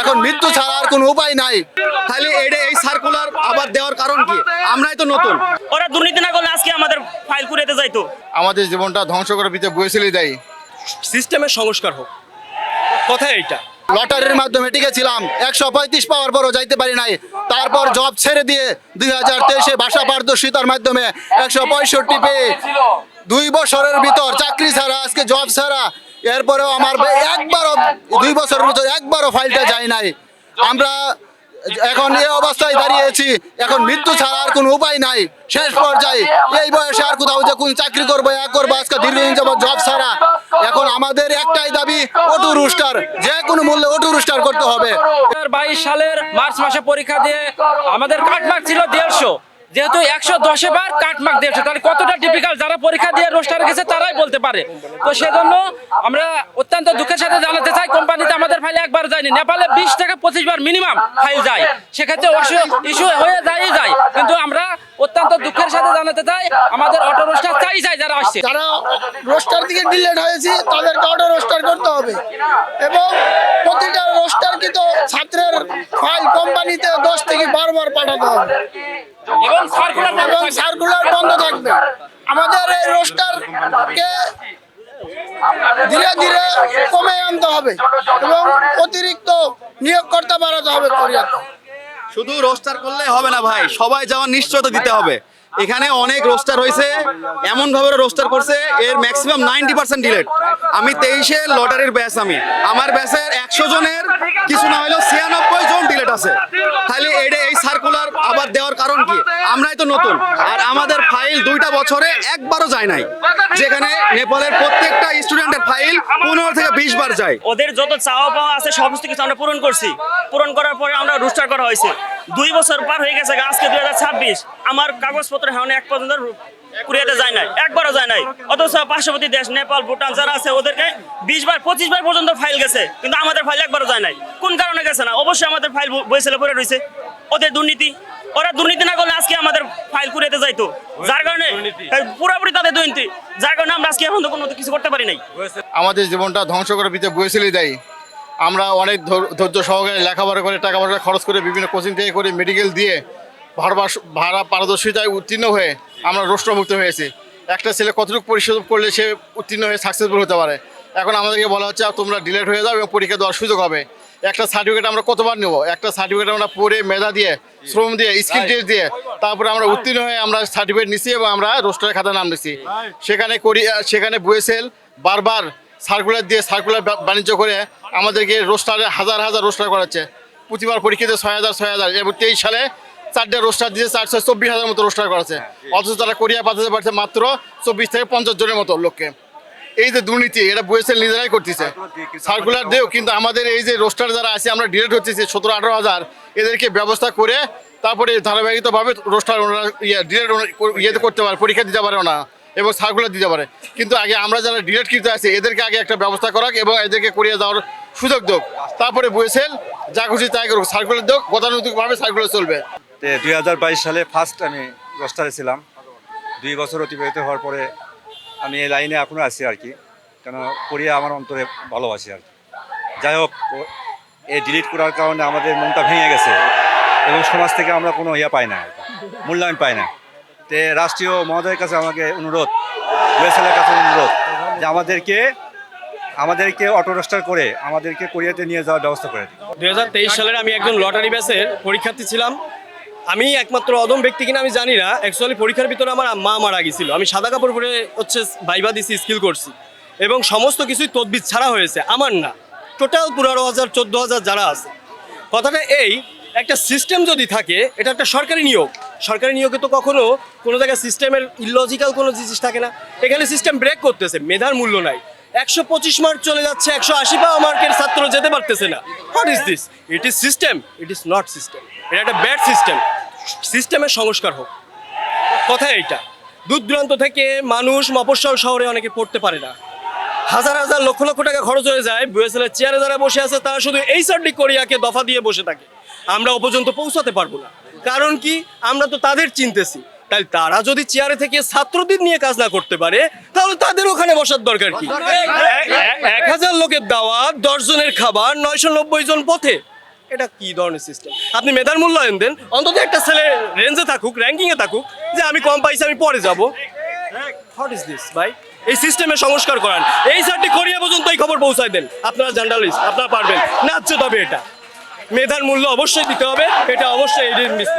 এখন মৃত্যু ছাড়া আর কোনো উপায় নাই। তাহলে এই সার্কুলার আবার দেওয়ার কারণ কি? আমরাই তো নতুন। ওরা দুর্নীতি না করলে আজকে আমাদের ফাইল কুড়াতে যাইতো। আমাদের জীবনটা ধ্বংস করে দিতে বসেছিলই দেয়। সিস্টেমের সংস্কার হোক, কথা এইটা। লটারির মাধ্যমে টিকেছিলাম, 135 পাওয়ার পরও যাইতে পারি নাই। তারপর জব ছেড়ে দিয়ে 2023-এ ভাষা পারদর্শিতার মাধ্যমে 165 পেয়ে 2 বছরের ভিতর চাকরি ছাড়া, আজকে জব ছাড়া। এরপরেও আমার একবারও 2 বছরের ভিতর একবারও ফাইলটা যায় নাই। আমরা এখন এই অবস্থায় দাঁড়িয়েছি, এখন মৃত্যু ছাড়া আর কোনো উপায় নাই। শেষ পর্যায়ে এই বয়সে আর কোথাও যে কোন চাকরি করবো করবো, আজকে দীর্ঘদিন যাবত জব ছাড়া। এখন আমাদের একটাই দাবি, অটো রুস্টার, যে কোনো মূল্যে অটো রুস্টার করতে হবে। 2022 সালের মার্চ মাসে পরীক্ষা দিয়ে আমাদের কাটমার্ক ছিল 150, যেহেতু 110 বার কাটমার্ক 150, তাহলে কতটা ডিফিকাল্ট, যারা পরীক্ষা দিয়ে রোস্টারে গেছে তারাই বলতে পারে। তো সেজন্য আমরা অত্যন্ত দুঃখের সাথে জানাতে চাই, কোম্পানিতে আমাদের ফাইল একবার যায়নি। নেপালে 20 থেকে 25 বার মিনিমাম ফাইল যায়, সেক্ষেত্রে ইস্যু হয়ে যায়। কিন্তু আমরা অত্যন্ত দুঃখের সাথে জানাতে চাই, আমাদের অটো রোস্টার চাই যারা আসছে। যারা রোস্টার থেকে ডিলেট হয়েছে তাদেরকে অটো রোস্টার করতে হবে এবং প্রতিটা রোস্টারকৃত ছাত্রের ফাইল কোম্পানিতে 10 থেকে 12 বার পাঠাতে হবে এবং সার্কুলার বন্ধ থাকবে। আমাদের এই রোস্টারকে ধীরে ধীরে কমে আনতে হবে এবং অতিরিক্ত নিয়োগকর্তা বাড়াতে হবে কোরিয়াতে। শুধু রোস্টার করলে হবে না ভাই, সবাই যাওয়ার নিশ্চয়তা দিতে হবে। এখানে অনেক রোস্টার হয়েছে, এমন ভাবে রোস্টার করছে, এর ম্যাক্সিমাম 90% ডিলেট। আমি 23-এ লটারির ব্যাচ, আমার ব্যাচের 100 জনের কিছু না হলেও 96 জন ডিলেট আছে। তাহলে এই সার্কুলার আবার দেওয়ার কারণ কি? আমরাই তো নতুন, আর আমাদের ফাইল 2টা বছরে একবারও যায় নাই, যেখানে নেপালের প্রত্যেকটা স্টুডেন্টের ফাইল 15 থেকে 20 বার যায়। ওদের যত চাওয়া পাওয়া আছে সমস্ত কিছু আমরা পূরণ করছি। পূরণ করার পরে আমরা রোস্টার করা হয়েছে। 2 বছর পার হয়ে গেছে, আজকে 2026। আমার কাগজপত্র এখন এক পর্যন্ত কুরিয়াতে যায় নাই, একবারও যায় নাই। অথচ পার্শ্ববর্তী দেশ নেপাল, ভুটান যারা আছে ওদেরকে 20 বার 25 বার পর্যন্ত ফাইল গেছে, কিন্তু আমাদের ফাইল একবারও যায় নাই। কোন কারণে গেছে না? অবশ্যই আমাদের ফাইল বইছেলে পড়ে রয়েছে। ওদের দুর্নীতি। ওরা দুর্নীতি না করলে আজকে আমাদের ফাইল কুরিয়াতে যাইতো, যার কারণে পুরোপুরি তাদের দুর্নীতি, যার কারণে আমরা আজকে এখন কোনো কিছু করতে পারি নাই। আমাদের জীবনটা ধ্বংস করে দিতে বসেছিলই দেয়। আমরা অনেক ধৈর্য সহকারে লেখাপড়া করে, টাকা পয়সা খরচ করে, বিভিন্ন কোচিং থেকে করে, মেডিকেল দিয়ে ভাড়া পারদর্শিতায় উত্তীর্ণ হয়ে আমরা রোস্টারমুক্ত হয়েছি। একটা ছেলে কতটুকু পরিশোধ করলে সে উত্তীর্ণ হয়ে সাকসেসফুল হতে পারে? এখন আমাদেরকে বলা হচ্ছে তোমরা ডিলেট হয়ে যাও এবং পরীক্ষা দেওয়ার সুযোগ হবে। একটা সার্টিফিকেট আমরা কতবার নেব? একটা সার্টিফিকেট আমরা পড়ে, মেধা দিয়ে, শ্রম দিয়ে, স্কিল টেস্ট দিয়ে তারপরে আমরা উত্তীর্ণ হয়ে আমরা সার্টিফিকেট নিচ্ছি এবং আমরা রোস্টারের খাতায় নাম নিচ্ছি। সেখানে বুয়েসেল বারবার সার্কুলার দিয়ে সার্কুলার বাণিজ্য করে আমাদেরকে রোস্টারে হাজার রোস্টার করাচ্ছে। প্রতিবার পরীক্ষাতে 6000 এবং 23 সালে 4টে রোস্টার দিয়ে 424,000 মতো রোস্টার করেছে। অথচ তারা কোরিয়া পাঠাতে পারছে মাত্র 24 থেকে 50 জনের মতো লোককে। এই যে দুর্নীতি, এটা বুয়েসেল নিজেরাই করতেছে। সার্কুলার দিয়েও কিন্তু আমাদের এই যে রোস্টার যারা আছে, আমরা ডিলেট হচ্ছে 17-18 হাজার, এদেরকে ব্যবস্থা করে তারপরে ধারাবাহিকভাবে রোস্টার ডিলেট ইয়েতে করতে পারে, পরীক্ষা দিতে পারে না এবং সার্কুলার দিতে পারে। কিন্তু আগে আমরা যারা ডিলেটকৃত আছে এদেরকে আগে একটা ব্যবস্থা করাক এবং এদেরকে করিয়ে যাওয়ার সুযোগ দেখ, তারপরে বুয়েসেল যা খুশি তাই করুক, সার্কুলার দেখ, গতানুগতিকভাবে সার্কুলার চলবে। 2022 সালে ফার্স্ট আমি রোস্টারে ছিলাম। 2 বছর অতিবাহিত হওয়ার পরে আমি এই লাইনে এখনও আছি আর কি, কেন কোরিয়া আমার অন্তরে ভালোবাসি আর কি। যাই হোক, এই ডিলিট করার কারণে আমাদের মনটা ভেঙে গেছে এবং সমাজ থেকে আমরা কোনো পাই না, মূল্যায়ন পাই না। তো রাষ্ট্রীয় মহোদয়ের কাছে আমাকে অনুরোধ, বুয়েসেলের কাছে অনুরোধ যে আমাদেরকে অটো রোস্টার করে আমাদেরকে কোরিয়াতে নিয়ে যাওয়ার ব্যবস্থা করে দিই। 2023 সালের আমি একজন লটারি ব্যাচের পরীক্ষার্থী ছিলাম। আমি একমাত্র অদম ব্যক্তি কিনা আমি জানি না, অ্যাকচুয়ালি পরীক্ষার ভিতরে আমার মা মারা গেছিল। আমি সাদা কাপড় পরে ভাইবা দিছি, স্কিল করছি এবং সমস্ত কিছুই তদবির ছাড়া হয়েছে, আমার না। টোটাল 15,000 14,000 যারা আছে। কথাটা এই, একটা সিস্টেম যদি থাকে, এটা একটা সরকারি নিয়োগ। সরকারি নিয়োগে তো কখনো কোনো জায়গায় সিস্টেমের ইললজিক্যাল কোনো জিনিস থাকে না। এখানে সিস্টেম ব্রেক করতেছে, মেধার মূল্য নাই। 125 মার্ক চলে যাচ্ছে, 180 পাওয়া মার্কের ছাত্র যেতে পারতেছে না। What is this? It is system, it is not system. এটা একটা ব্যাড সিস্টেম। সিস্টেমের সংস্কার হোক, কথা এইটা। দূর দূরান্ত থেকে মানুষ মফস্বল শহরে অনেকে পড়তে পারে না, হাজার লক্ষ টাকা খরচ হয়ে যায়। বুয়েসেলের চেয়ারে যারা বসে আছে তারা শুধু এই সার্টিক কোরিয়াকে দফা দিয়ে বসে থাকে। আমরা পর্যন্ত পৌঁছাতে পারবো না, কারণ কি? আমরা তো তাদের চিনতেছি। তাই তারা যদি চেয়ারে থেকে ছাত্রদের নিয়ে কাজ না করতে পারে, তাহলে তাদের ওখানে বসার দরকার কি? 1000 লোকের দাওয়াত, 10 জনের খাবার, 990 জন পথে। এটা কি ধরনের সিস্টেম? আপনি মেধার মূল্যায়ন দেন, অন্তত একটা ছেলে রেঞ্জে থাকুক, র্যাঙ্কিংয়ে থাকুক, যে আমি কম পাইছি আমি পরে যাব। হোয়াট ইজ দিস ভাই? এই সিস্টেমে সংস্কার করান, এই সার্টি করিয়া পর্যন্ত এই খবর পৌঁছায় দেন। আপনারা জার্নালিস্ট, আপনারা পারবেন, ন্যায্য তবে এটা মেধার মূল্য অবশ্যই দিতে হবে, এটা অবশ্যই এডিট মিস